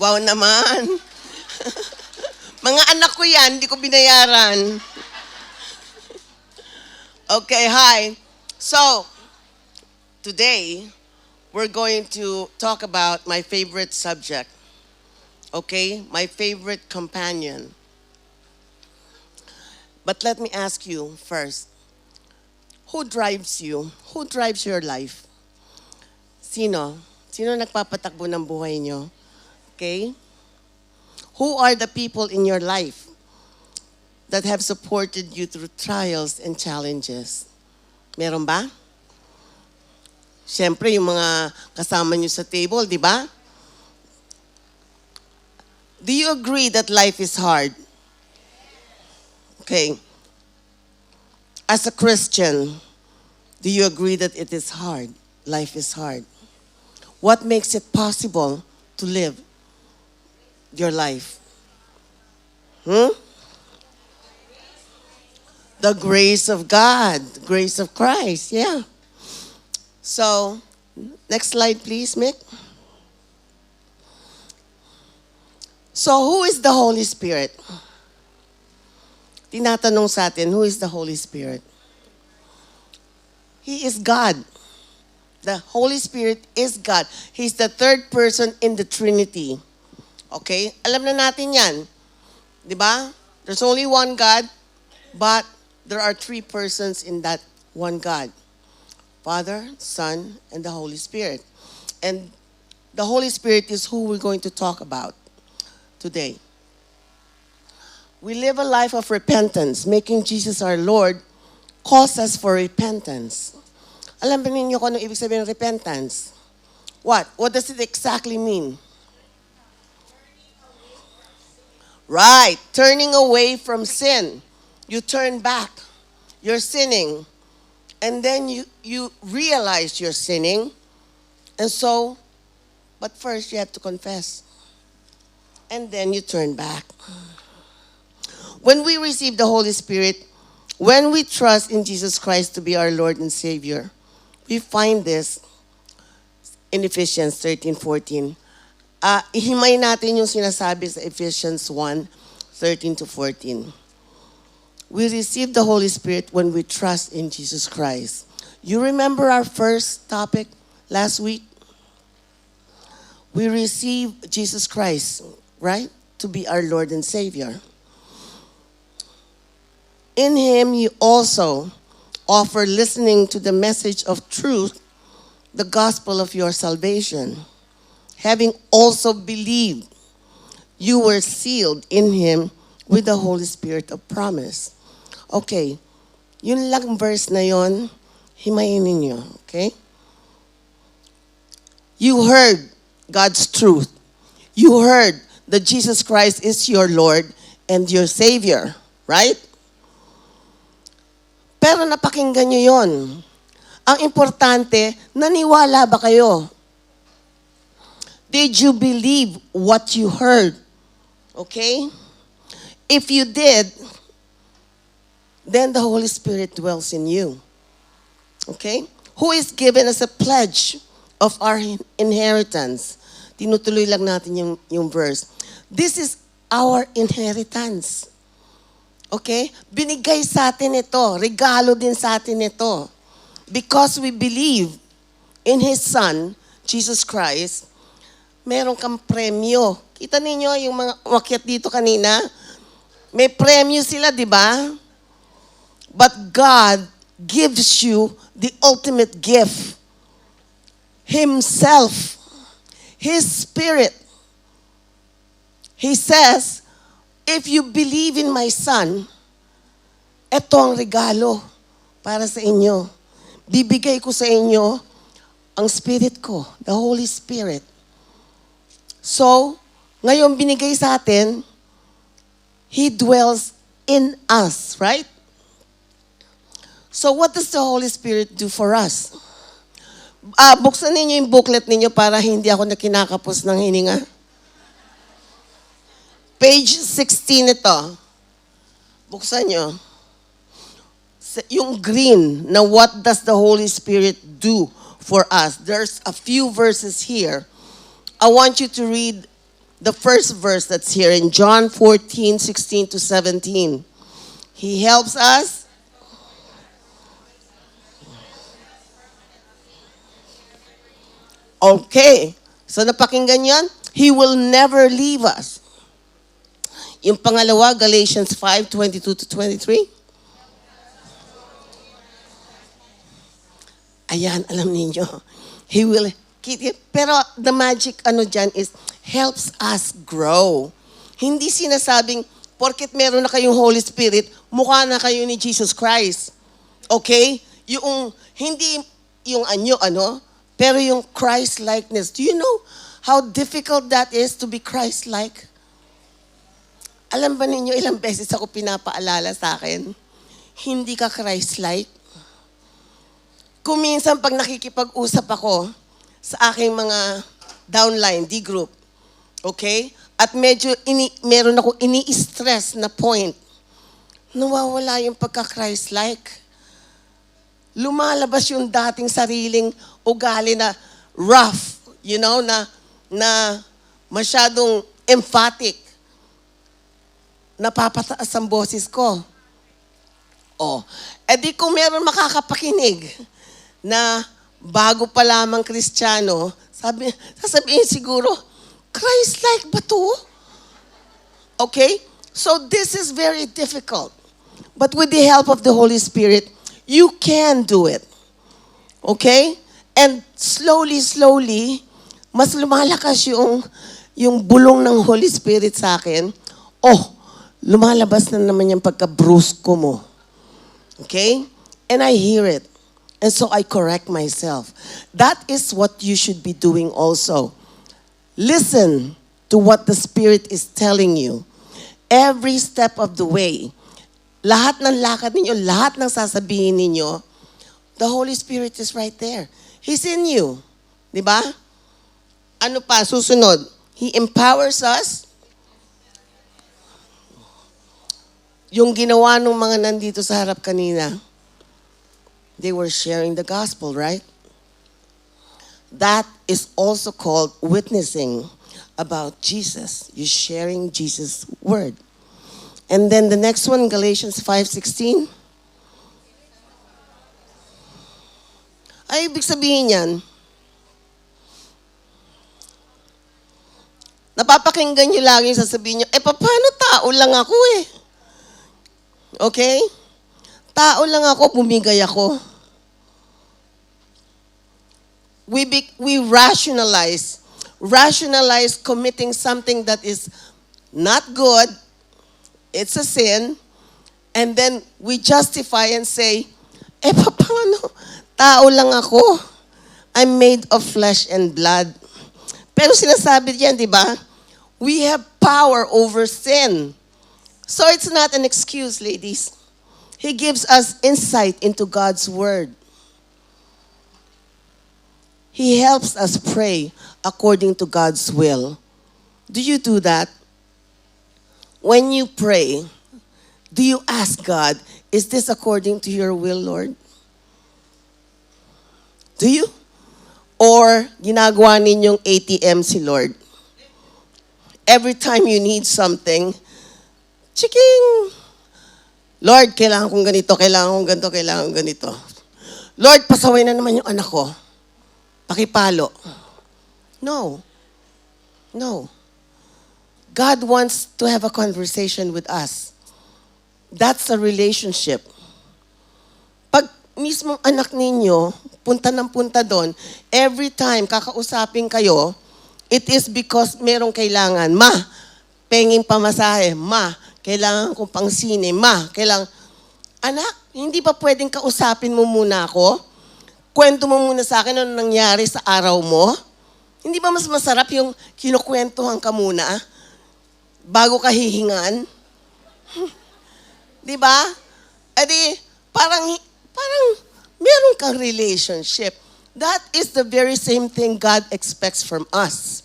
Wow naman. Mga anak ko yan, hindi ko binayaran. Okay, hi. So, today, we're going to talk about my favorite subject. Okay? My favorite companion. But let me ask you first, who drives you? Who drives your life? Sino? Sino nagpapatakbo ng buhay nyo? Okay? Who are the people in your life that have supported you through trials and challenges? Meron ba? Siyempre, yung mga kasama nyo sa table, di ba? Do you agree that life is hard? Okay. As a Christian, do you agree that it is hard? Life is hard. What makes it possible to live your life? The grace of God, grace of Christ, yeah. So, next slide please, Mick. So, who is the Holy Spirit? Tinatanong sa atin, who is the Holy Spirit? He is God. The Holy Spirit is God. He's the third person in the Trinity. Okay? Alam na natin yan. Di ba? There's only one God, but there are three persons in that one God. Father, Son, and the Holy Spirit. And the Holy Spirit is who we're going to talk about today. We live a life of repentance. Making Jesus our Lord calls us for repentance. Alam ba ninyo kung ano ibig sabihin ng repentance? What? What does it exactly mean? Right. Turning away from sin. You turn back. You're sinning. And then you realize you're sinning. And so, but first you have to confess. And then you turn back. When we receive the Holy Spirit, when we trust in Jesus Christ to be our Lord and Savior, we find this in Ephesians 13:14. Ihimay natin yung sinasabi sa Ephesians 1:13-14. We receive the Holy Spirit when we trust in Jesus Christ. You remember our first topic last week? We receive Jesus Christ, right? To be our Lord and Savior. In Him you also offer listening to the message of truth, the gospel of your salvation. Having also believed, you were sealed in Him with the Holy Spirit of promise. Okay, yun lang verse na yun, himayin ninyo, okay? You heard God's truth. You heard that Jesus Christ is your Lord and your Savior, right? Pero napakinggan nyo yun. Ang importante, naniwala ba kayo? Did you believe what you heard? Okay? If you did, then the Holy Spirit dwells in you. Okay? Who is given as a pledge of our inheritance? Tinutuloy lang natin yung verse. This is our inheritance. Okay? Binigay sa atin ito. Regalo din sa atin ito. Because we believe in His Son, Jesus Christ, meron kang premyo. Kita ninyo yung mga umakyat dito kanina? May premyo sila, di ba? But God gives you the ultimate gift. Himself. His Spirit. He says, if you believe in my Son, ito ang regalo para sa inyo. Bibigay ko sa inyo ang Spirit ko, the Holy Spirit. So, ngayon binigay sa atin, He dwells in us, right? So, what does the Holy Spirit do for us? Buksan ninyo yung booklet ninyo para hindi ako na kinakapos ng hininga. Page 16 ito. Buksan nyo. Yung green na what does the Holy Spirit do for us. There's a few verses here. I want you to read the first verse that's here in John 14:16-17. He helps us. Okay. So napakinggan yan? He will never leave us. Yung pangalawa, Galatians 5:22-23. Ayan, alam niyo. He will keep it. Pero the magic dyan is helps us grow. Hindi sinasabing, porket meron na kayong Holy Spirit, mukha na kayo ni Jesus Christ. Okay? Yung, hindi yung pero yung Christ-likeness. Do you know how difficult that is to be Christ-like? Alam ba ninyo ilang beses ako pinapaalala sa akin? Hindi ka Christ-like. Kung minsan pag nakikipag-usap ako sa aking mga downline, D-group, okay? At medyo meron ako ini-stress na point, nawawala yung pagka-Christ-like. Lumalabas yung dating sariling ugali na rough, na masyadong emphatic. Napapataas ang boses ko. Edi kung meron makakapakinig na bago pa lamang Kristiyano, sasabihin siguro, Christ-like ba to? Okay? So this is very difficult. But with the help of the Holy Spirit, you can do it. Okay? And slowly, mas lumalakas yung bulong ng Holy Spirit sa akin. Lumalabas na naman yung pagka-brusko mo. Okay? And I hear it. And so I correct myself. That is what you should be doing also. Listen to what the Spirit is telling you. Every step of the way. Lahat ng lakad ninyo, lahat ng sasabihin ninyo, the Holy Spirit is right there. He's in you. Diba? Ano pa? Susunod. He empowers us. Yung ginawa ng mga nandito sa harap kanina, they were sharing the gospel, right? That is also called witnessing about Jesus. You're sharing Jesus' word. And then the next one, Galatians 5:16. Ay, ibig sabihin yan, napapakinggan nyo lagi sasabihin nyo, paano tao lang ako eh? Okay? Tao lang ako, bumigay ako. We rationalize committing something that is not good, it's a sin, and then we justify and say, paano? Tao lang ako. I'm made of flesh and blood. Pero sinasabi diyan, di ba? We have power over sin. So it's not an excuse, ladies. He gives us insight into God's word. He helps us pray according to God's will. Do you do that? When you pray, do you ask God, is this according to your will, Lord? Do you? Or ginagawa ninyong ATM si Lord? Every time you need something, chiking! Lord, kailangan kong ganito, kailangan kong ganito, kailangan kong ganito. Lord, pasaway na naman yung anak ko. Pakipalo. No. God wants to have a conversation with us. That's a relationship. Pag mismong anak ninyo, punta ng punta doon, every time kakausapin kayo, it is because merong kailangan. Ma, penging pamasahe. Ma, kailangan kong pangsine. Ma, anak, hindi ba pwedeng kausapin mo muna ako? Kwento mo muna sa akin ano nangyari sa araw mo? Hindi ba mas masarap yung kinukwentuhan ka muna bago ka hihingan? Di ba? Edi, parang meron kang relationship. That is the very same thing God expects from us.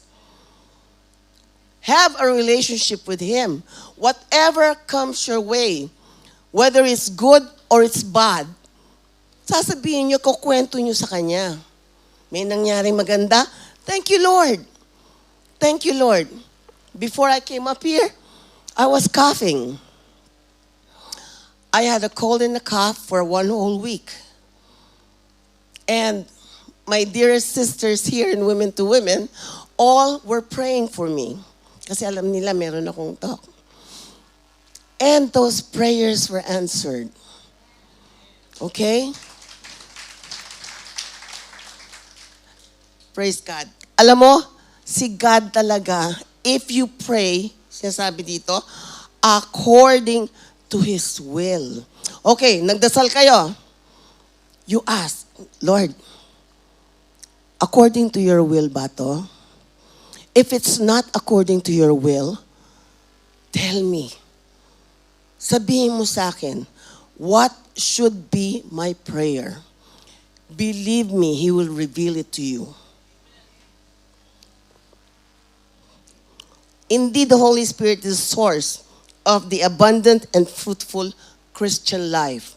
Have a relationship with Him. Whatever comes your way, whether it's good or it's bad, sasabihin nyo, kukwento nyo sa Kanya. May nangyaring maganda? Thank you, Lord. Thank you, Lord. Before I came up here, I was coughing. I had a cold and a cough for 1 whole week. And my dearest sisters here in Women to Women, all were praying for me. Kasi alam nila meron akong talk. And those prayers were answered. Okay? Praise God. Alam mo, si God talaga, if you pray, sinasabi dito, according to His will. Okay, nagdasal kayo. You ask, Lord, according to your will ba to? If it's not according to your will, tell me. Sabihin mo sa akin, what should be my prayer? Believe me, He will reveal it to you. Indeed, the Holy Spirit is the source of the abundant and fruitful Christian life.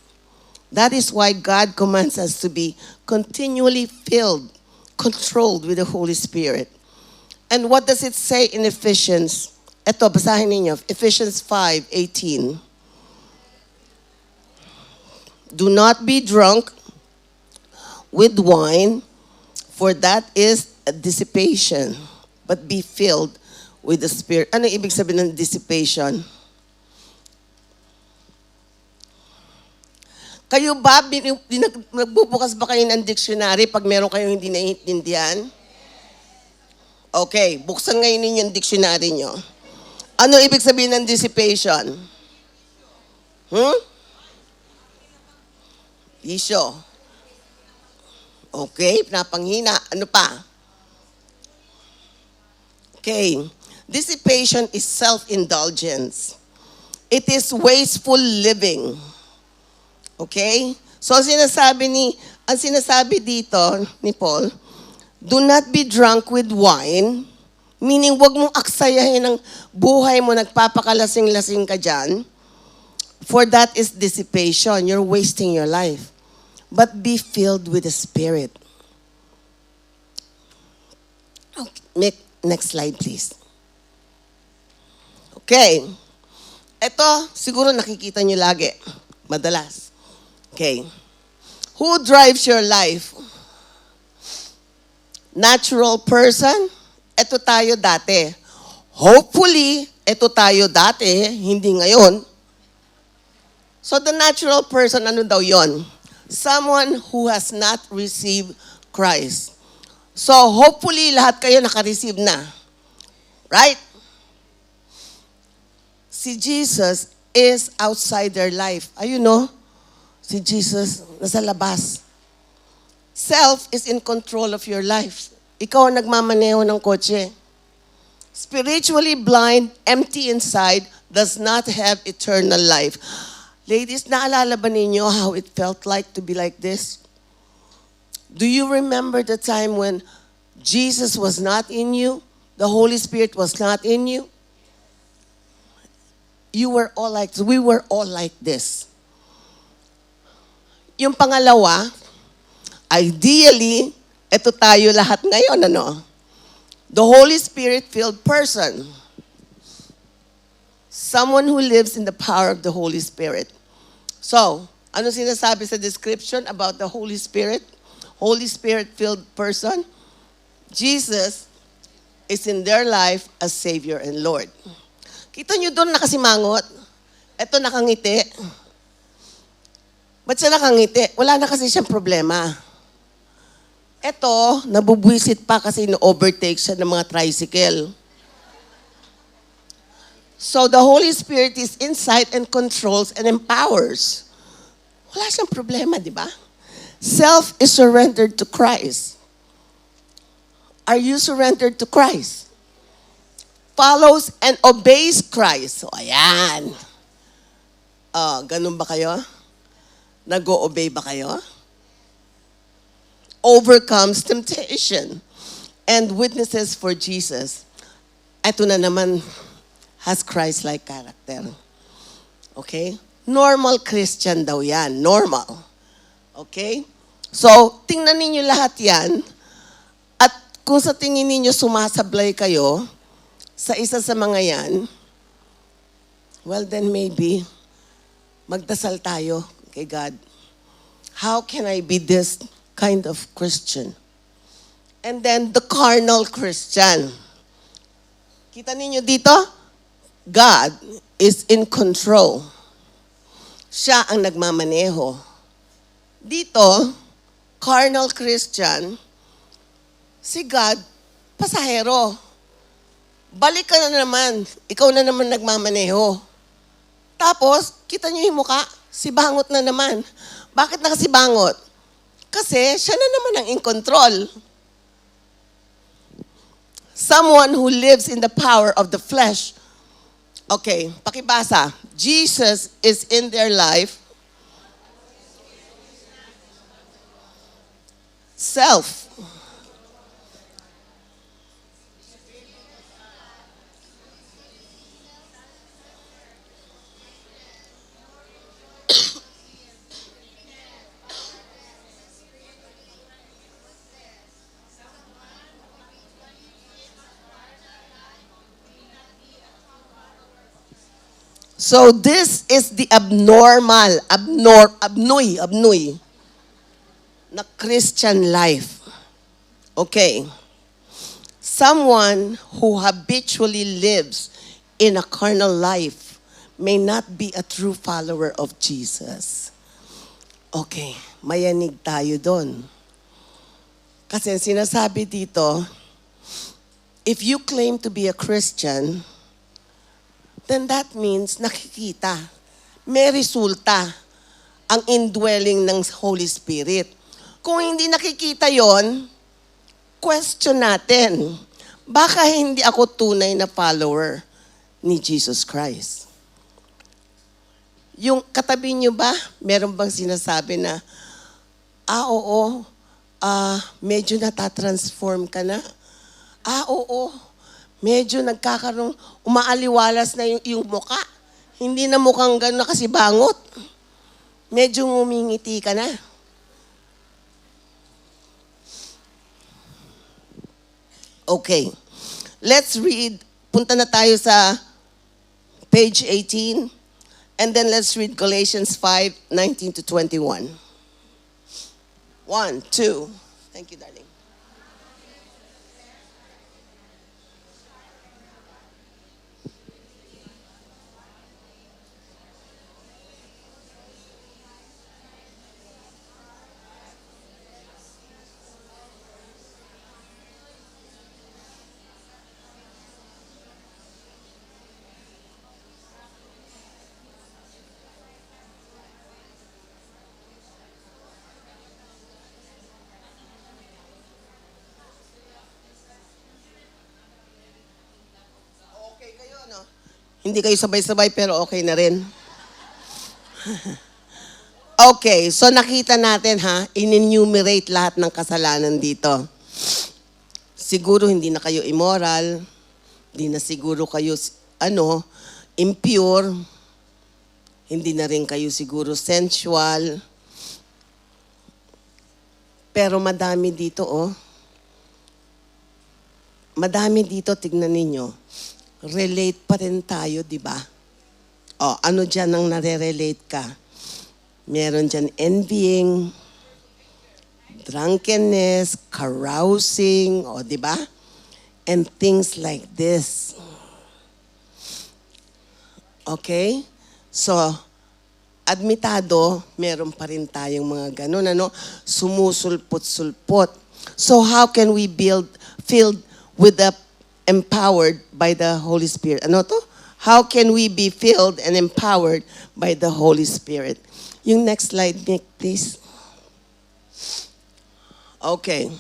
That is why God commands us to be continually filled, controlled with the Holy Spirit. And what does it say in Ephesians? Ito, basahin ninyo. Ephesians 5:18. Do not be drunk with wine, for that is a dissipation, but be filled with the Spirit. Ano ibig sabihin ng dissipation? Kayo ba, nagbubukas ba kayo ng dictionary pag meron kayong hindi naiintindihan? Okay, buksan ngayon ninyo yung dictionary nyo. Ano ibig sabihin ng dissipation? Bisyo. Okay, pinapanghina. Ano pa? Okay. Dissipation is self-indulgence. It is wasteful living. Okay? So, ang sinasabi dito ni Paul, do not be drunk with wine, meaning wag mong aksayahin ang buhay mo, nagpapakalasing-lasing ka dyan, for that is dissipation. You're wasting your life. But be filled with the Spirit. Okay, next slide, please. Okay. Ito, siguro nakikita nyo lagi. Madalas. Okay. Who drives your life? Natural person? Ito tayo dati. Hopefully, ito tayo dati, hindi ngayon. So the natural person, ano daw yon? Someone who has not received Christ. So hopefully, lahat kayo naka-receive na. Right? Si Jesus is outside their life. Ayun no? Si Jesus nasa labas. Self is in control of your life. Ikaw ang nagmamaneho ng kotse. Spiritually blind, empty inside, does not have eternal life. Ladies, naalala ba ninyo how it felt like to be like this? Do you remember the time when Jesus was not in you? The Holy Spirit was not in you? You were all like this. We were all like this. Yung pangalawa, ideally, eto tayo lahat ngayon, ano? The Holy Spirit-filled person. Someone who lives in the power of the Holy Spirit. So, ano sinasabi sa description about the Holy Spirit? Holy Spirit-filled person. Jesus is in their life as Savior and Lord. Kita nyo doon nakasimangot. Ito nakangiti. Ba't siya nakangiti? Wala na kasi siyang problema. Ito, nabubwisit pa kasi na-overtake siya ng mga tricycle. So the Holy Spirit is inside and controls and empowers. Wala siyang problema, di ba? Self is surrendered to Christ. Are you surrendered to Christ? Follows and obeys Christ. So, ayan. Ganun ba kayo? Nag-o-obey ba kayo? Overcomes temptation and witnesses for Jesus. Ito na naman, has Christ-like character. Okay? Normal Christian daw yan. Normal. Okay? So, tingnan ninyo lahat yan. At kung sa tingin ninyo sumasablay kayo, sa isa sa mga yan, well then maybe, magdasal tayo kay God. How can I be this kind of Christian? And then the carnal Christian. Kita ninyo dito? God is in control. Siya ang nagmamaneho. Dito, carnal Christian, si God, pasahero. Balik ka na naman. Ikaw na naman nagmamaneho. Tapos, kita niyo yung muka, sibangot na naman. Bakit nakasibangot? Kasi siya na naman ang in control. Someone who lives in the power of the flesh. Okay, pakibasa. Jesus is in their life. Self. So this is the abnormal, abnoy, na Christian life. Okay. Someone who habitually lives in a carnal life may not be a true follower of Jesus. Okay, mayanig tayo doon. Kasi sinasabi dito, if you claim to be a Christian, then that means nakikita, may resulta ang indwelling ng Holy Spirit. Kung hindi nakikita yon, question natin, baka hindi ako tunay na follower ni Jesus Christ. Yung katabi nyo ba, meron bang sinasabi na, oo, medyo natatransform ka na? Oo, medyo nagkakaroon, umaaliwalas na yung muka. Hindi na mukhang gano'n nakasibangot. Medyo ngumingiti ka na. Okay. Let's read. Punta na tayo sa page 18. And then let's read Galatians 5:19 to 21. 1, 2. Thank you, darling. Okay kayo, no? Hindi kayo sabay-sabay pero okay na rin. Okay, so nakita natin in-enumerate lahat ng kasalanan dito. Siguro hindi na kayo immoral, hindi na siguro kayo impure, hindi na rin kayo siguro sensual. Pero madami dito, madami dito, tignan ninyo. Relate pa rin tayo, di ba? Ano dyan ang nare-relate ka? Meron dyan envying, drunkenness, carousing, di ba? And things like this. Okay? So, admitado, meron pa rin tayong mga ganun, sumusulpot-sulpot. So, how can we filled with the empowered by the Holy Spirit? How can we be filled and empowered by the Holy Spirit? Yung next slide, Nick, please. Okay.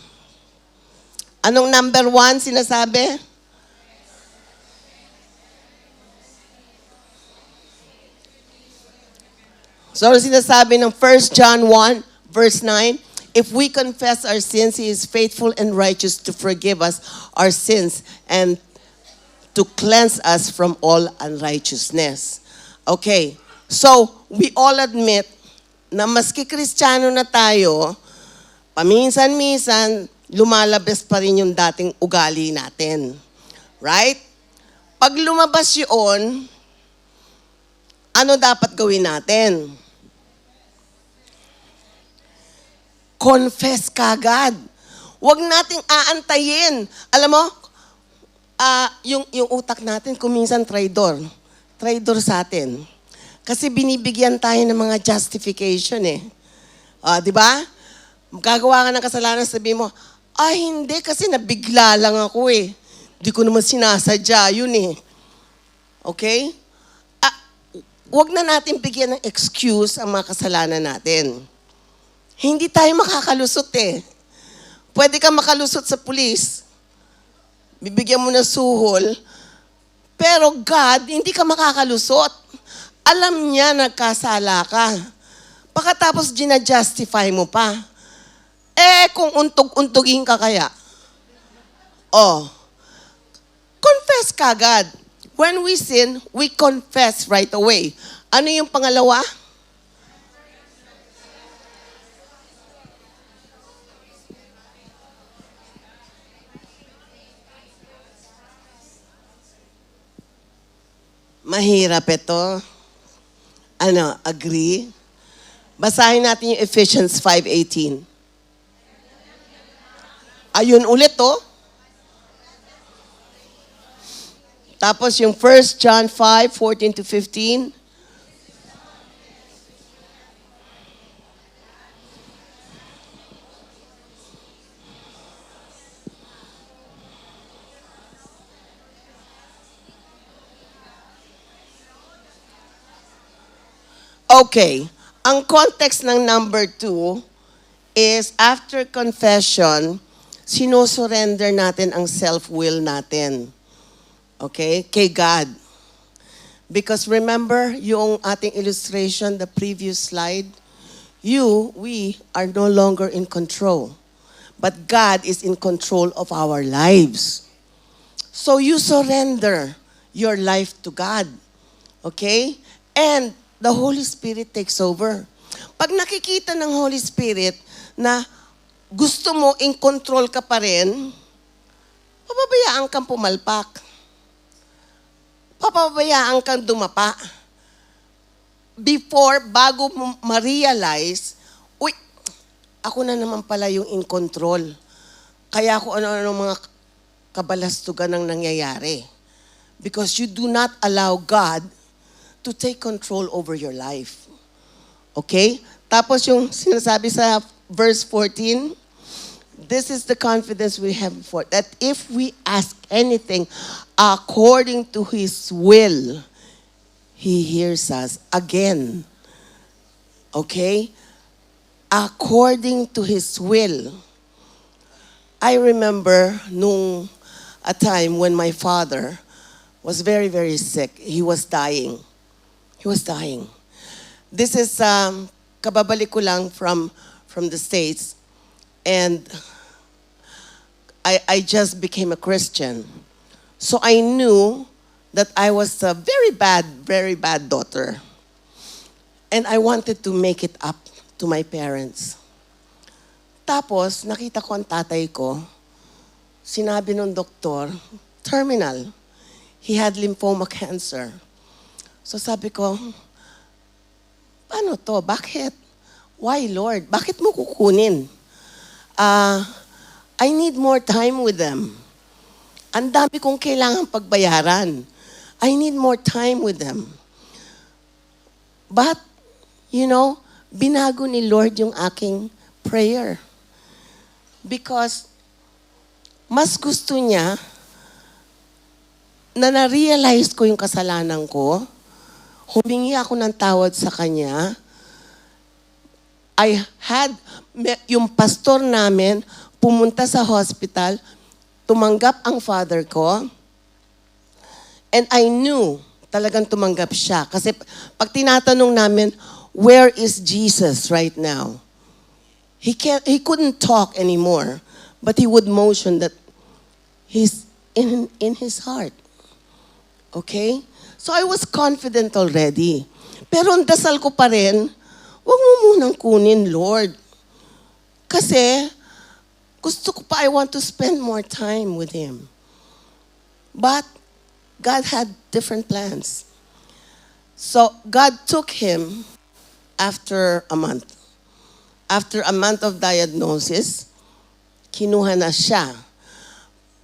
Anong number 1 sinasabi? So, sinasabi ng 1 John 1, verse 9, if we confess our sins, He is faithful and righteous to forgive us our sins and to cleanse us from all unrighteousness. Okay, so we all admit na maski Kristiyano na tayo, paminsan-minsan, lumalabas pa rin yung dating ugali natin. Right? Pag lumabas yun, ano dapat gawin natin? Confess kagad. Huwag nating aantayin. Alam mo, yung utak natin, kuminsan traidor. Traidor sa atin. Kasi binibigyan tayo ng mga justification eh. Di ba? Gagawa ka ng kasalanan, sabihin mo, hindi kasi nabigla lang ako eh. Di ko naman sinasadya yun eh. Okay? Huwag na natin bigyan ng excuse ang mga kasalanan natin. Hindi tayo makakalusot eh. Pwede kang makalusot sa pulis. Bibigyan mo ng suhol. Pero God, hindi ka makakalusot. Alam niya nagkasala ka. Pagkatapos ginajustify mo pa. Kung untog-untogin ka kaya. Confess ka agad. When we sin, we confess right away. Ano yung pangalawa? Mahirap ito. Agree? Basahin natin yung Ephesians 5:18. Ayun ulit, Tapos yung 1 John 5:14-15. Okay. Ang context ng number 2 is after confession, sinosurrender natin ang self-will natin. Okay? Kay God. Because remember yung ating illustration, the previous slide, we are no longer in control. But God is in control of our lives. So you surrender your life to God. Okay? And the Holy Spirit takes over. Pag nakikita ng Holy Spirit na gusto mo in control ka pa rin, papabayaan kang pumalpak. Papabayaan kang dumapa. Bago mo ma-realize, ako na naman pala yung in control. Kaya ako ano-ano mga kabalastugan ang nangyayari. Because you do not allow God to take control over your life. Okay? Tapos yung sinasabi sa verse 14, this is the confidence we have before, that if we ask anything according to His will, He hears us again. Okay? According to His will. I remember nung a time when my father was very, very sick. He was dying. He was dying. This is, kababalik ko lang from the States. And I just became a Christian. So I knew that I was a very bad daughter. And I wanted to make it up to my parents. Tapos, nakita ko ang tatay ko, sinabi ng doktor, terminal. He had lymphoma cancer. So sabi ko, paano to? Bakit? Why, Lord? Bakit mo kukunin? I need more time with them. Ang dami kong kailangan pagbayaran. I need more time with them. But, binago ni Lord yung aking prayer. Because, mas gusto niya na na-realize ko yung kasalanan ko, humingi ako ng tawad sa kanya. Yung pastor namin, pumunta sa hospital, tumanggap ang father ko, and I knew talagang tumanggap siya. Kasi pag tinatanong namin, where is Jesus right now? He couldn't talk anymore, but he would motion that he's in his heart. Okay? So I was confident already. Pero ang dasal ko pa rin, huwag mo munang kunin, Lord. Kasi, gusto ko pa, I want to spend more time with Him. But, God had different plans. So God took him after a month. After a month of diagnosis, kinuha na siya.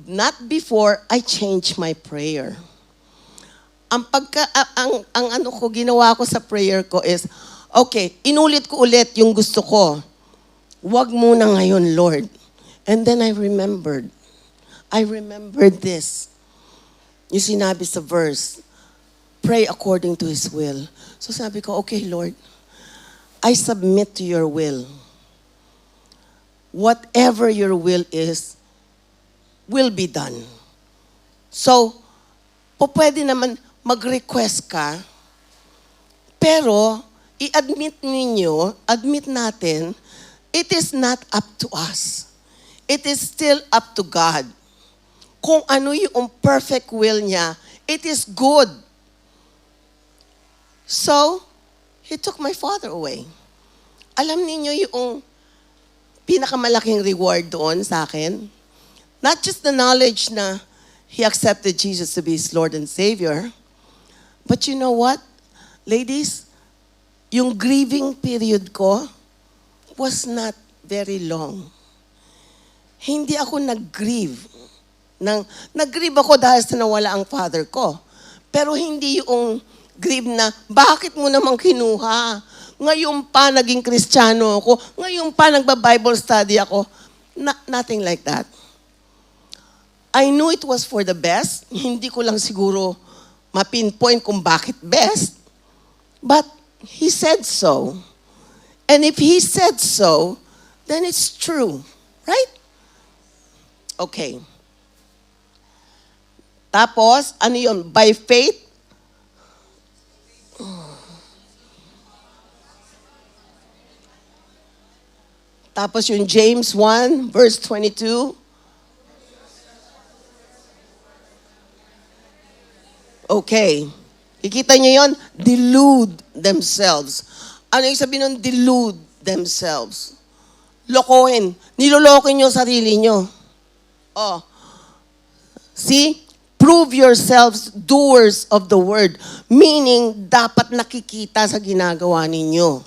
Not before I changed my prayer. Ang ano ko, ginawa ko sa prayer ko is, okay, inulit ko ulit yung gusto ko. Wag muna ngayon, Lord. And then I remembered this. Yung sinabi sa verse, pray according to His will. So sabi ko, okay, Lord, I submit to your will. Whatever your will is, will be done. So, pwede naman mag-request ka, pero admit natin, it is not up to us. It is still up to God. Kung ano yung perfect will niya, it is good. So, He took my father away. Alam niyo yung pinakamalaking reward doon sa akin? Not just the knowledge na he accepted Jesus to be his Lord and Savior, but you know what, ladies? Yung grieving period ko was not very long. Hindi ako nag-grieve. Nag-grieve ako dahil sa nawala ang father ko. Pero hindi yung grieve na, bakit mo namang kinuha? Ngayon pa naging Kristiyano ako. Ngayon pa nagba-Bible study ako. Nothing like that. I knew it was for the best. Hindi ko lang siguro mapinpoint kung bakit best. But He said so. And if He said so, then it's true. Right? Okay. Tapos, ano yun? By faith, tapos yung James 1, verse 22. Okay. Kikita niyo yon? Delude themselves. Ano yung sabihin ng delude themselves? Lokohin. Nilolokin niyo sarili niyo. Oh. See? Prove yourselves doers of the word. Meaning, dapat nakikita sa ginagawa ninyo.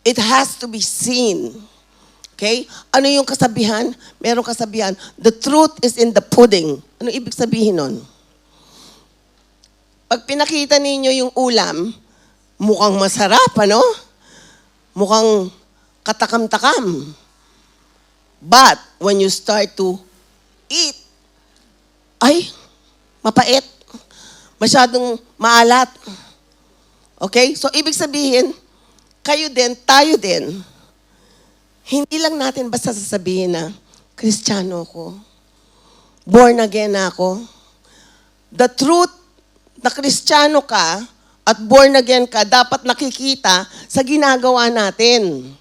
It has to be seen. Okay? Ano yung kasabihan? Merong kasabihan, the truth is in the pudding. Ano ibig sabihin nun? Pag pinakita ninyo yung ulam, mukhang masarap, ano? Mukhang katakam-takam. But, when you start to eat, ay, mapait. Masyadong maalat. Okay? So, ibig sabihin, kayo din, tayo din, hindi lang natin basta sasabihin na, Kristiyano ako, born again ako. The truth na Kristiyano ka at born again ka, dapat nakikita sa ginagawa natin.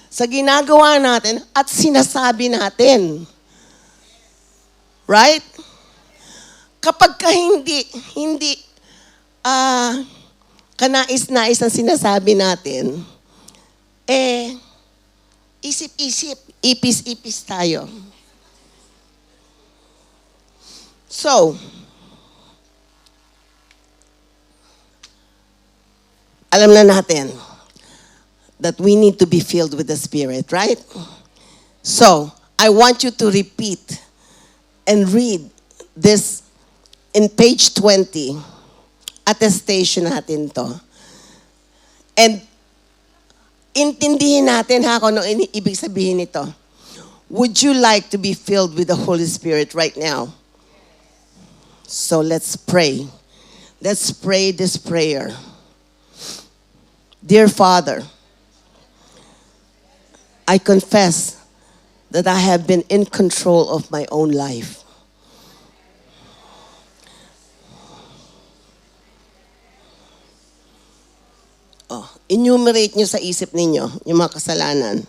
Sa ginagawa natin at sinasabi natin. Right? Kapag ka hindi kanais-nais ang sinasabi natin, isip-isip, ipis-ipis tayo. So, alam na natin that we need to be filled with the Spirit, right? So, I want you to repeat and read this in page 20. Attestation natin to. And intindihin natin kung ano ibig sabihin nito. Would you like to be filled with the Holy Spirit right now? So let's pray. Let's pray this prayer. Dear Father, I confess that I have been in control of my own life. Enumerate nyo sa isip ninyo yung mga kasalanan.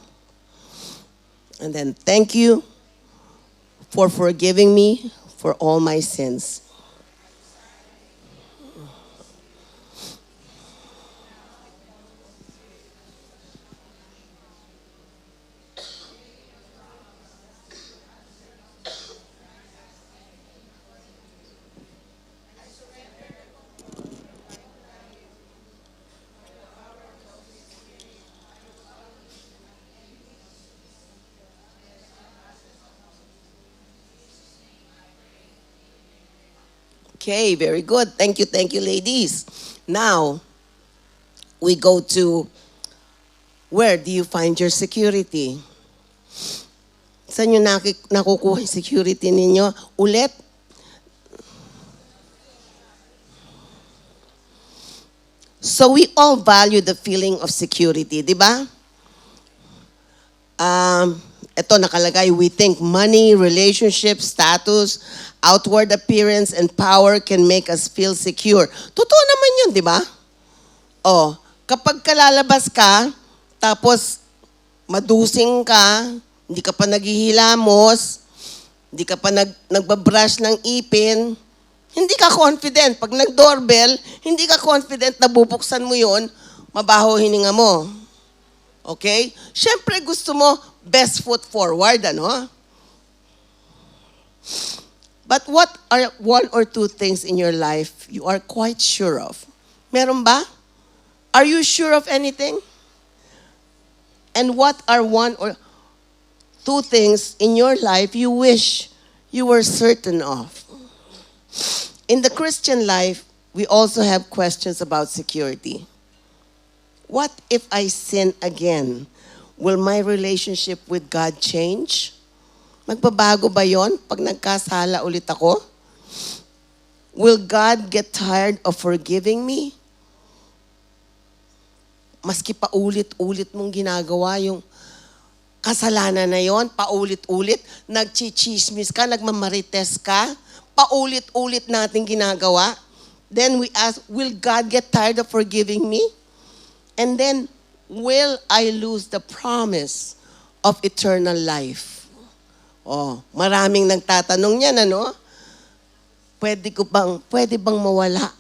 And then, thank you for forgiving me for all my sins. Okay, very good. Thank you, ladies. Now, we go to where do you find your security? Saan nyo nakukuha yung security ninyo? Ulit, so we all value the feeling of security, di ba? Ito nakalagay, we think money, relationship, status, outward appearance, and power can make us feel secure. Totoo naman yun, di ba? Oh, kapag kalalabas ka, tapos madusing ka, hindi ka pa naghihilamos, hindi ka pa nagbabrush ng ipin, hindi ka confident. Pag nag-doorbell, hindi ka confident na bubuksan mo yon, mabaho hininga mo. Okay? Siyempre gusto mo best foot forward, ano? But what are one or two things in your life you are quite sure of? Meron ba? Are you sure of anything? And what are one or two things in your life you wish you were certain of? In the Christian life, we also have questions about security. What if I sin again? Will my relationship with God change? Magbabago ba yon pag nagkasala ulit ako? Will God get tired of forgiving me? Maski paulit-ulit mong ginagawa yung kasalanan na yon, paulit-ulit, nagchichismis ka, nagmamarites ka, paulit-ulit natin ginagawa. Then we ask, will God get tired of forgiving me? And then, will I lose the promise of eternal life? Oh, maraming nagtatanong niyan, ano? Pwede bang mawala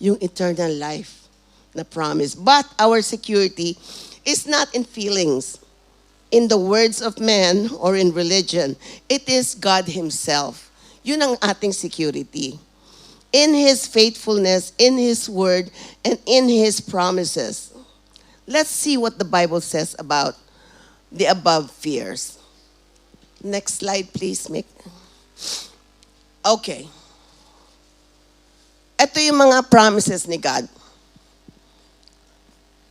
yung eternal life na promise? But our security is not in feelings, in the words of men, or in religion. It is God Himself. Yun ang ating security. In His faithfulness, in His word, and in His promises. Let's see what the Bible says about the above fears. Next slide, please, Mick. Okay. Ito yung mga promises ni God.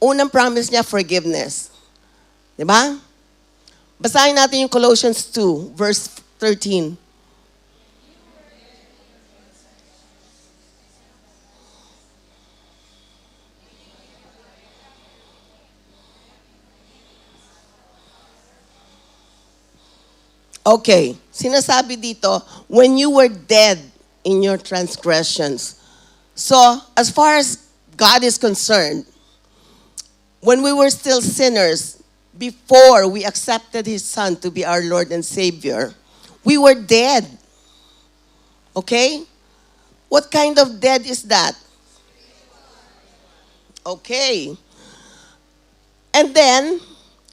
Unang promise niya, forgiveness. Diba? Basahin natin yung Colossians 2, verse 13. Okay, sinasabi dito, when you were dead in your transgressions. So, as far as God is concerned, when we were still sinners, before we accepted His Son to be our Lord and Savior, we were dead. Okay? What kind of dead is that? Okay. And then,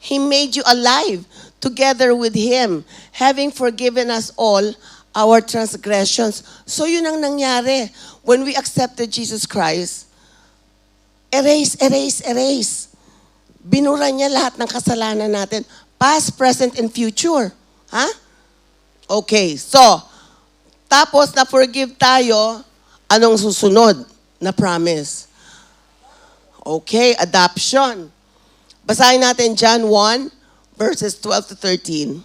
He made you alive together with Him, having forgiven us all our transgressions. So yun ang nangyari. When we accepted Jesus Christ, erase. Binura niya lahat ng kasalanan natin. Past, present, and future. Ha? Okay, so, tapos na-forgive tayo, anong susunod na promise? Okay, adoption. Basahin natin John 1, verses 12 to 13.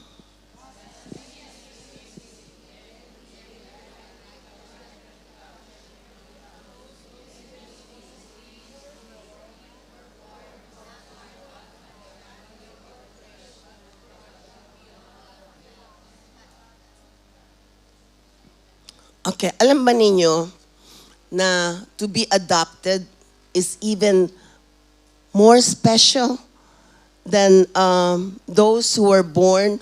Okay, alam ba ninyo na to be adopted is even more special than those who were born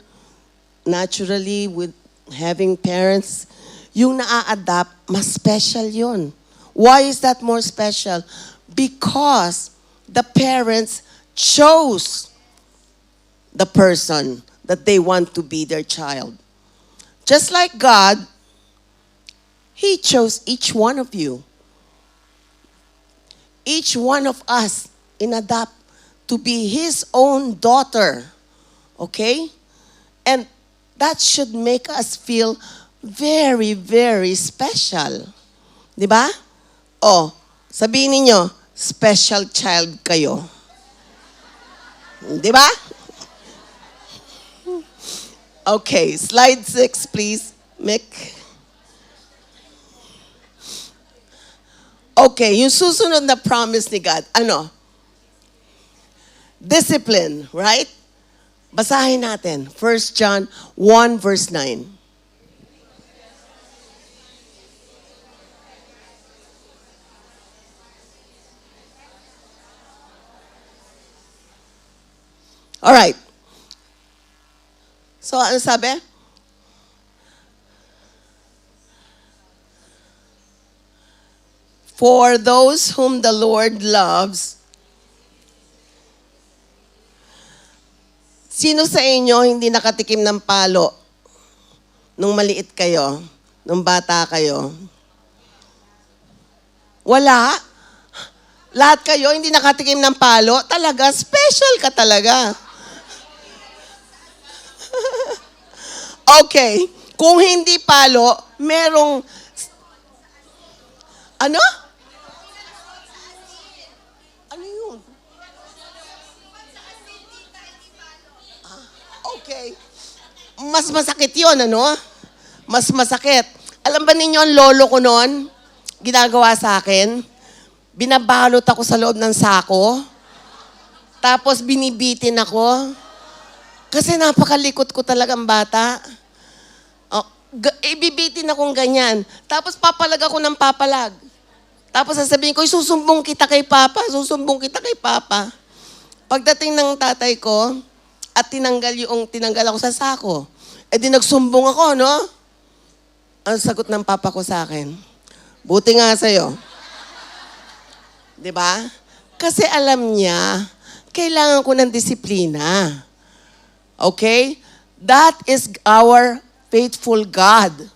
naturally with having parents? Yung naa-adapt, mas special yun. Why is that more special? Because the parents chose the person that they want to be their child. Just like God, He chose each one of you. Each one of us in-adopt to be His own daughter. Okay? And that should make us feel very, very special. Di ba? O, sabihin ninyo, special child kayo. Di ba? Okay, slide 6, please, Mick. Okay, yung susunod na promise ni God, ano? Discipline, right? Basahin natin. 1 John 1 verse 9. Alright. So, ano sabi? For those whom the Lord loves, sino sa inyo hindi nakatikim ng palo nung maliit kayo, nung bata kayo? Wala. Lahat kayo hindi nakatikim ng palo? Talaga, special ka talaga. Okay. Kung hindi palo, merong... Ano? Ano yun? Okay. Mas masakit yun, ano? Mas masakit. Alam ba ninyo ang lolo ko noon? Ginagawa sa akin? Binabalot ako sa loob ng sako. Tapos binibitin ako. Kasi napakalikot ko talagang bata. Ibibitin akong ganyan. Tapos papalag ako ng papalag. Tapos sasabihin ko, susumbong kita kay Papa, susumbong kita kay Papa. Pagdating ng tatay ko, at tinanggal ako sa sako, di nagsumbong ako, no? Ang sagot ng Papa ko sa akin, buti nga sa'yo. Diba? Kasi alam niya, kailangan ko ng disiplina. Okay? That is our faithful God.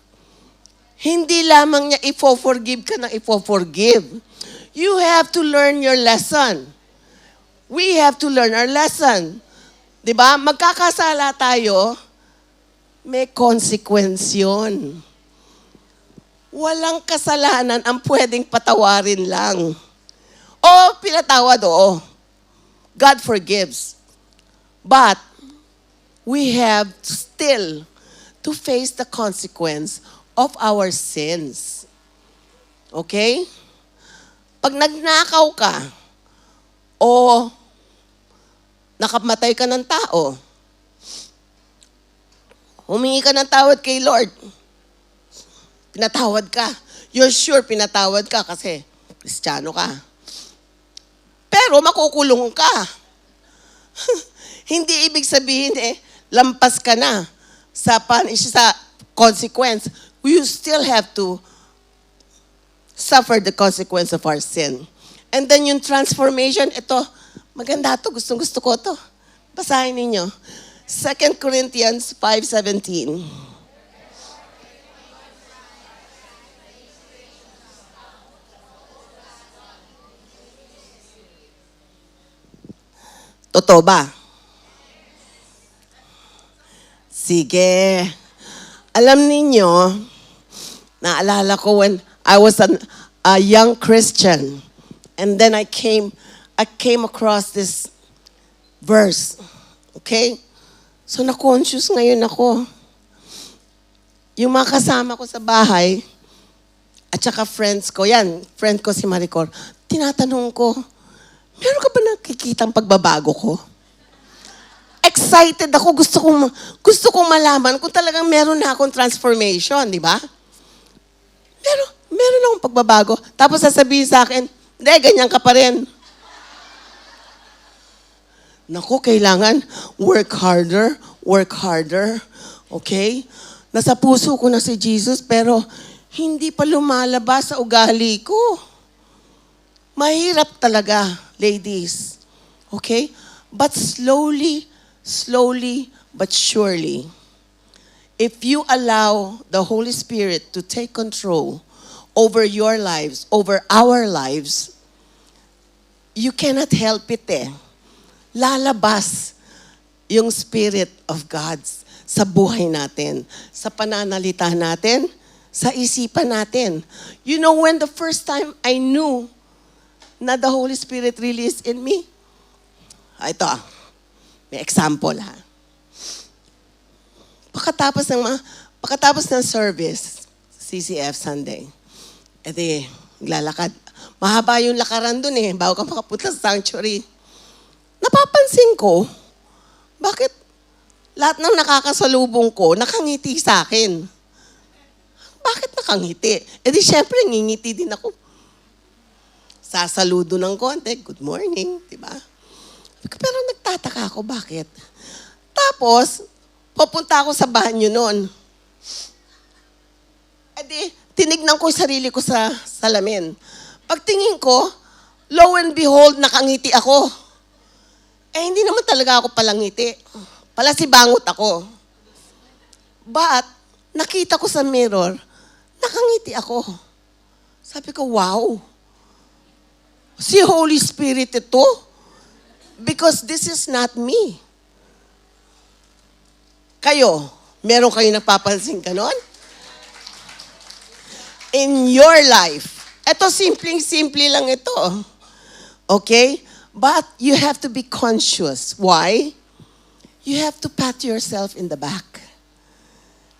Hindi lamang niya ifo-forgive ka ng ifo-forgive. You have to learn your lesson. We have to learn our lesson. Diba? Magkakasala tayo, may consequence yun. Walang kasalanan ang pwedeng patawarin lang. O, pinatawad, oo. God forgives. But, we have still to face the consequence of our sins. Okay? Pag nagnakaw ka, o nakamatay ka ng tao, humingi ka ng tawad kay Lord, pinatawad ka. You're sure pinatawad ka kasi Kristiyano ka. Pero makukulong ka. Hindi ibig sabihin lampas ka na sa consequence. You still have to suffer the consequence of our sin. And then yung transformation, ito, maganda to, gustong-gusto ko to. Basahin ninyo. 2 Corinthians 5:17. Totoo ba? Sige. Alam ninyo, naalala ko when I was a young Christian, and then I came across this verse. Okay? So na-conscious ngayon ako. Yung mga kasama ko sa bahay, at saka friends ko, friend ko si Maricor, tinatanong ko, meron ka ba nakikitang pagbabago ko? Excited ako, gusto kong malaman kung talagang meron na akong transformation, di ba? Meron akong pagbabago. Tapos sasabihin sa akin, hindi, ganyan ka pa rin. Naku, kailangan work harder. Okay? Nasa puso ko na si Jesus, pero hindi pa lumalabas sa ugali ko. Mahirap talaga, ladies. Okay? But slowly, but surely, if you allow the Holy Spirit to take control over your lives, over our lives, you cannot help it Lalabas yung Spirit of God sa buhay natin, sa pananalita natin, sa isipan natin. You know when the first time I knew na the Holy Spirit really is in me? Ito, may example ha. Pagkatapos ng service, CCF Sunday, edi, naglalakad. Mahaba yung lakaran dun bago ka makapunta sa sanctuary. Napapansin ko, bakit lahat ng nakakasalubong ko, nakangiti sa akin? Bakit nakangiti? Edi syempre, ngingiti din ako. Sasaludo ng konti, good morning, di ba? Pero nagtataka ako, bakit? Tapos, papunta ako sa banyo noon. Edi, tinignan ko yung sarili ko sa salamin. Pagtingin ko, lo and behold, nakangiti ako. Hindi naman talaga ako palangiti. Palasibangot ako. But, nakita ko sa mirror, nakangiti ako. Sabi ko, wow. Si Holy Spirit ito. Because this is not me. Kayo, meron kayo napapansin ka nun? In your life. Ito, simpleng-simple lang ito. Okay? But you have to be conscious. Why? You have to pat yourself in the back.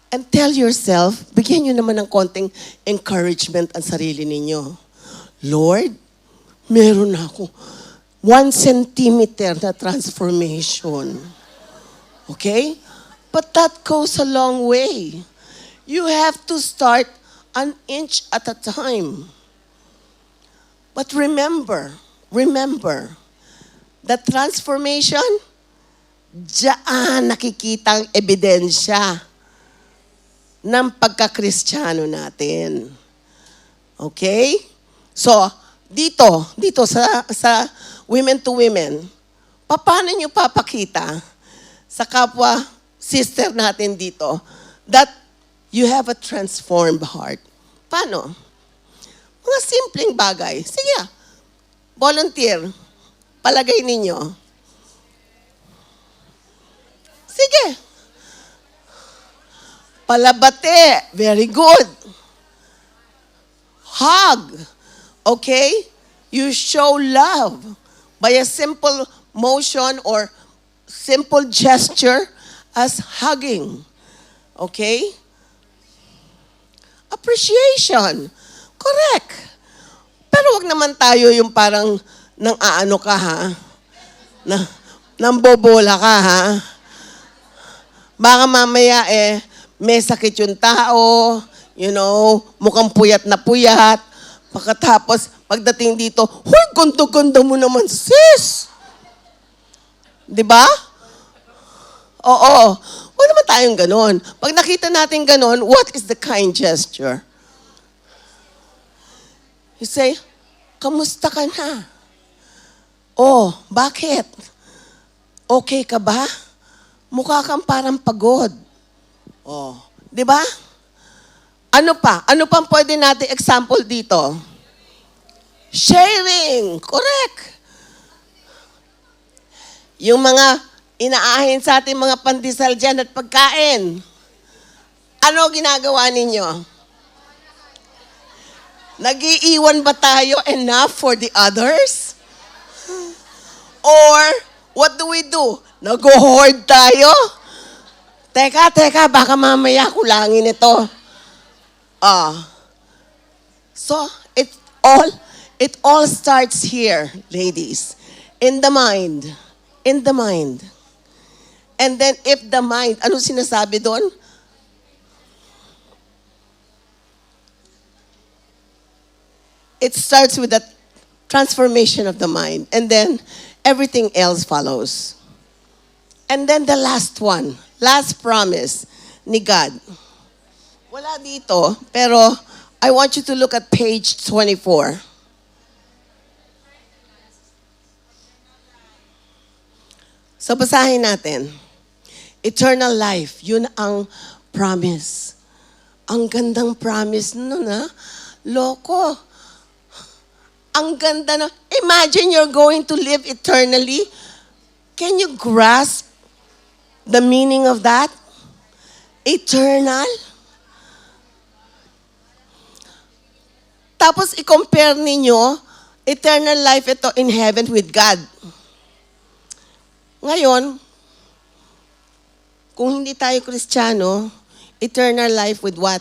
And tell yourself, bigyan nyo naman ng konting encouragement ang sarili ninyo. Lord, meron ako 1 centimeter na transformation. Okay? But that goes a long way. You have to start an inch at a time. But remember, the transformation, diyan nakikita ang ebidensya ng pagka-Kristiyano natin. Okay? So, dito sa women to women, paano nyo papakita sa kapwa sister natin dito that you have a transformed heart? Paano? Mga simpleng bagay. Sige, volunteer. Palagay ninyo. Sige. Palabate. Very good. Hug. Okay? You show love by a simple motion or simple gesture as hugging. Okay? Appreciation. Correct. Pero wag naman tayo yung parang nang aano ka ha? Nang bobola ka ha? Baka mamaya may sakit yung tao, mukhang puyat na puyat. Pagkatapos, pagdating dito, huy, ganda-ganda mo naman, sis! Diba? Oo. Huwag naman tayong ganon. Pag nakita natin ganon, what is the kind gesture? You say, kamusta ka na? Oh, bakit? Okay ka ba? Mukha kang parang pagod. Oh, di ba? Ano pa? Ano pang pwede natin example dito? Sharing. Correct. Yung mga inaahin sa ating mga pandesal dyan at pagkain. Ano ginagawa ninyo? Nag-iiwan ba tayo enough for the others? Or, what do? Nag-hoard tayo? Teka, baka mamaya kulangin ito. So, it all starts here, ladies. In the mind. In the mind. And then, if the mind, ano sinasabi doon? It starts with the transformation of the mind. And then, everything else follows. And then the last one, last promise ni God. Wala dito, pero I want you to look at page 24. So, basahin natin. Eternal life, yun ang promise. Ang gandang promise nun, ha? Loko. Ang ganda na. Imagine you're going to live eternally. Can you grasp the meaning of that? Eternal? Tapos i-compare ninyo, eternal life ito in heaven with God. Ngayon, kung hindi tayo Kristiyano, eternal life with what?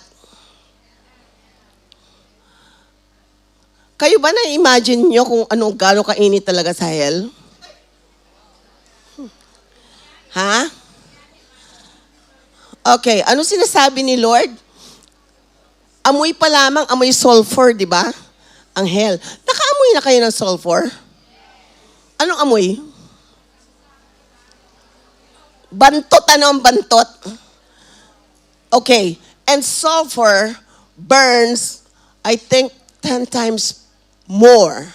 Kayo ba na-imagine nyo kung gano'ng kainit talaga sa hell? Ha? Okay, ano sinasabi ni Lord? Amoy pa lamang, amoy sulfur, di ba? Ang hell. Nakaamoy na kayo ng sulfur? Anong amoy? Bantot, ano ang bantot? Okay, and sulfur burns, I think, 10 times more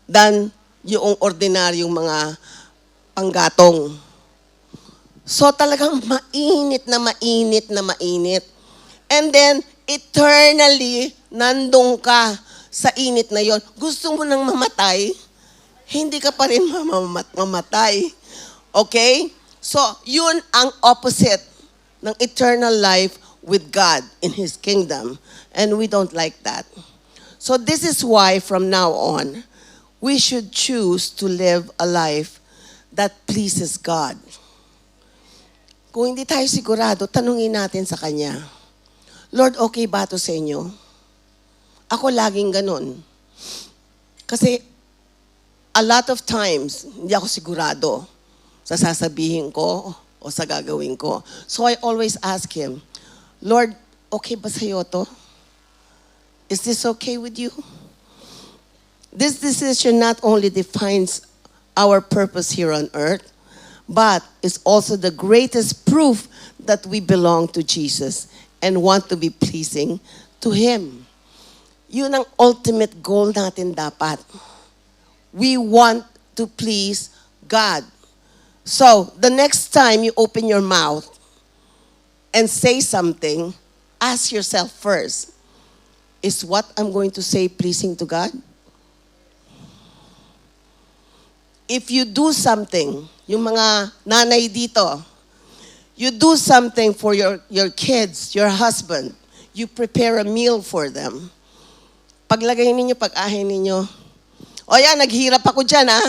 than yung ordinaryong mga panggatong. So talagang mainit na mainit na mainit. And then, eternally, nandun ka sa init na yon. Gusto mo nang mamatay, hindi ka pa rin mamatay. Okay? So, yun ang opposite ng eternal life with God in His kingdom. And we don't like that. So this is why from now on, we should choose to live a life that pleases God. Kung hindi tayo sigurado, tanungin natin sa Kanya, Lord, okay ba ito sa inyo? Ako laging ganun. Kasi a lot of times, hindi ako sigurado sa sasabihin ko o sa gagawin ko. So I always ask Him, Lord, okay ba sa'yo to? Is this okay with you? This decision not only defines our purpose here on earth, but is also the greatest proof that we belong to Jesus and want to be pleasing to Him. Yun ang ultimate goal natin dapat. We want to please God. So, the next time you open your mouth and say something, ask yourself first, is what I'm going to say pleasing to God? If you do something, yung mga nanay dito, you do something for your kids, your husband, you prepare a meal for them. Paglagay ninyo, pag-ahin ninyo, o yan, naghirap ako dyan, ha?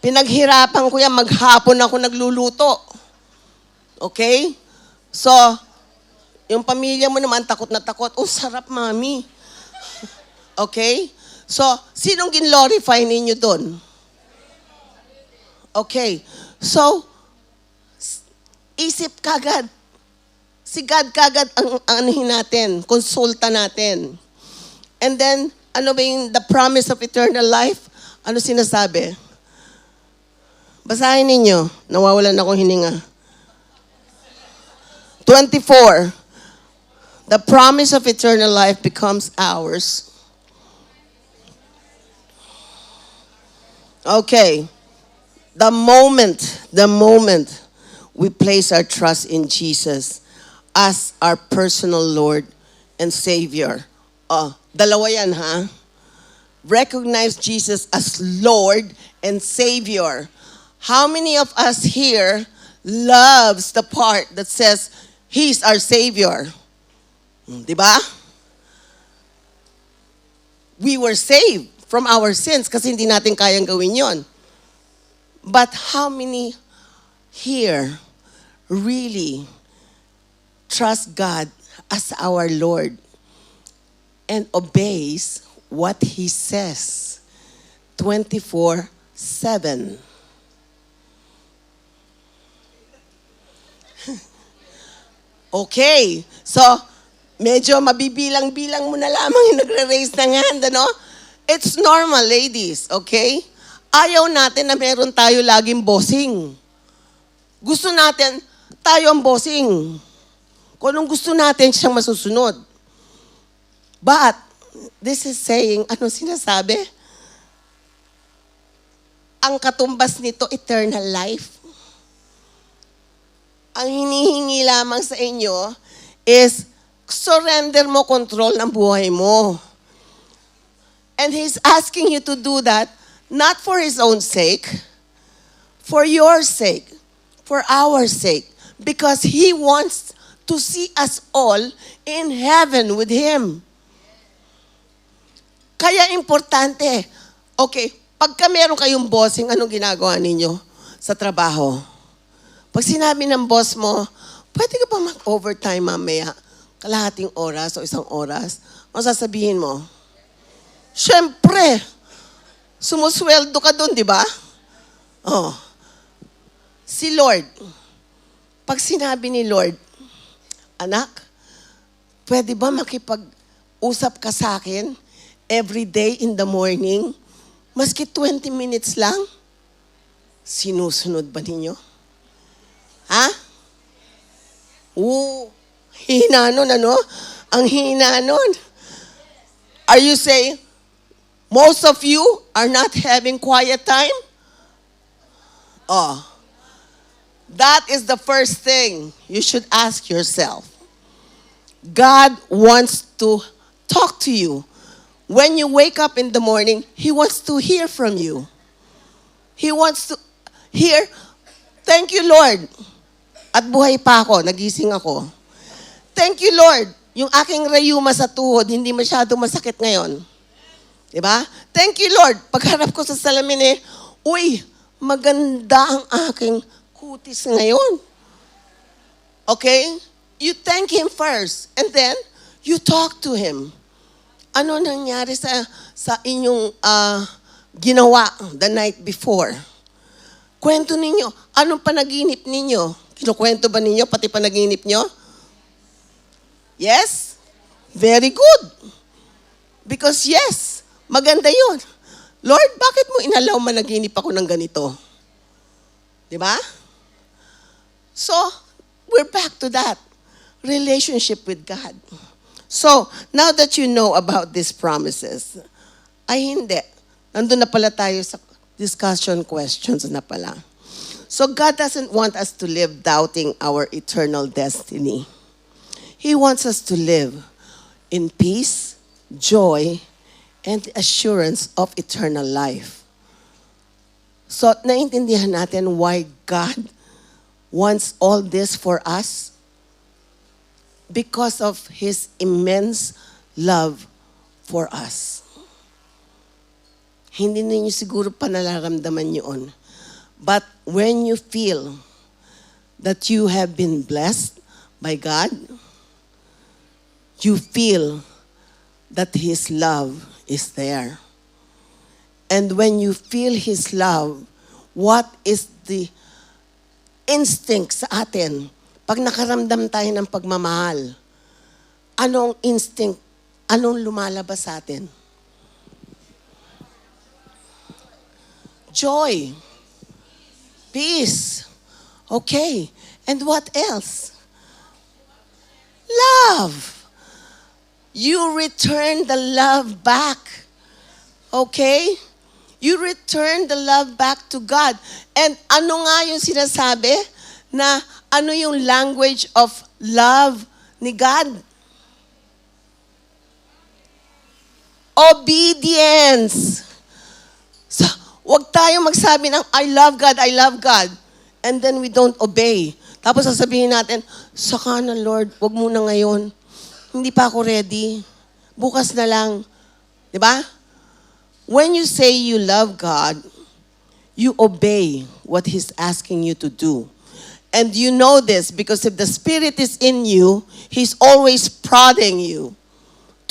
Pinaghirapan ko yan, maghapon ako nagluluto. Okay? So, yung pamilya mo naman, takot na takot. Oh, sarap, mami. Okay? So, sinong ginlorify ninyo doon? Okay. So, isip kagad. Si God kagad ang anuhin natin, konsulta natin. And then, ano ba yung the promise of eternal life? Ano sinasabi? Basahin ninyo. Nawawalan akong hininga. 24. The promise of eternal life becomes ours. Okay. The moment we place our trust in Jesus as our personal Lord and Savior. Oh, dalawa yan, ha? Recognize Jesus as Lord and Savior. How many of us here loves the part that says, He's our Savior? Diba? We were saved from our sins kasi hindi natin kayang gawin yon. But how many here really trust God as our Lord and obeys what He says 24/7? Okay, so medyo mabibilang-bilang mo na lamang yung nagre-raise ng hand, ano? It's normal, ladies, okay? Ayaw natin na meron tayo laging bossing. Gusto natin, tayo ang bossing. Kung anong gusto natin, siyang masusunod. But, this is saying, ano sinasabi? Ang katumbas nito, eternal life. Ang hinihingi lamang sa inyo is surrender mo control ng buhay mo. And He's asking you to do that not for His own sake, for your sake, for our sake, because He wants to see us all in heaven with Him. Kaya importante. Okay, pagka meron kayong bossing, anong ginagawa ninyo sa trabaho? Pag sinabi ng boss mo, pwede ka ba mag-overtime mamaya? Kalahating oras o isang oras? Ano sasabihin mo? Siyempre, sumusweldo ka dun, di ba? Oh. Si Lord, pag sinabi ni Lord, anak, pwede ba makipag-usap ka sa akin every day in the morning? Maski 20 minutes lang? Sinusunod ba ninyo? Ha? Hina nun, ano? Ang hina nun. Are you saying, most of you are not having quiet time? Oh. That is the first thing you should ask yourself. God wants to talk to you. When you wake up in the morning, He wants to hear from you. He wants to hear, thank you, Lord. At buhay pa ako, nagising ako. Thank you, Lord. Yung aking rayuma sa tuhod, hindi masyado masakit ngayon. Diba? Thank you, Lord. Pagharap ko sa salamin uy, maganda ang aking kutis ngayon. Okay? You thank Him first. And then, you talk to Him. Ano nangyari sa inyong ginawa the night before? Kwento ninyo. Anong panaginip ninyo? Kinukwento ba ninyo pati panaginip nyo? Yes? Very good. Because yes, maganda yun. Lord, bakit mo inalaw managinip ako ng ganito? Diba? So, we're back to that. Relationship with God. So, now that you know about these promises, ay hindi. Nandun na pala tayo sa discussion questions na pala. So, God doesn't want us to live doubting our eternal destiny. He wants us to live in peace, joy, and the assurance of eternal life. So, naintindihan natin why God wants all this for us? Because of His immense love for us. Hindi ninyo siguro panalaramdaman yun. But when you feel that you have been blessed by God, you feel that His love is there. And when you feel His love, what is the instinct sa atin? Pag nakaramdam tayo ng pagmamahal, anong instinct, anong lumalabas sa atin? Joy. Peace. Okay. And what else? Love. You return the love back. Okay? You return the love back to God. And ano nga yung sinasabi? Na ano yung language of love ni God? Obedience. So, wag tayong magsabi ng, I love God, and then we don't obey. Tapos sasabihin natin, saka na Lord, wag muna ngayon. Hindi pa ako ready. Bukas na lang. Diba? When you say you love God, you obey what He's asking you to do. And you know this because if the Spirit is in you, He's always prodding you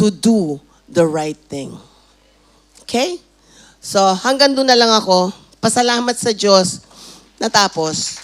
to do the right thing. Okay? So, hanggang doon na lang ako. Pasalamat sa Diyos. Natapos.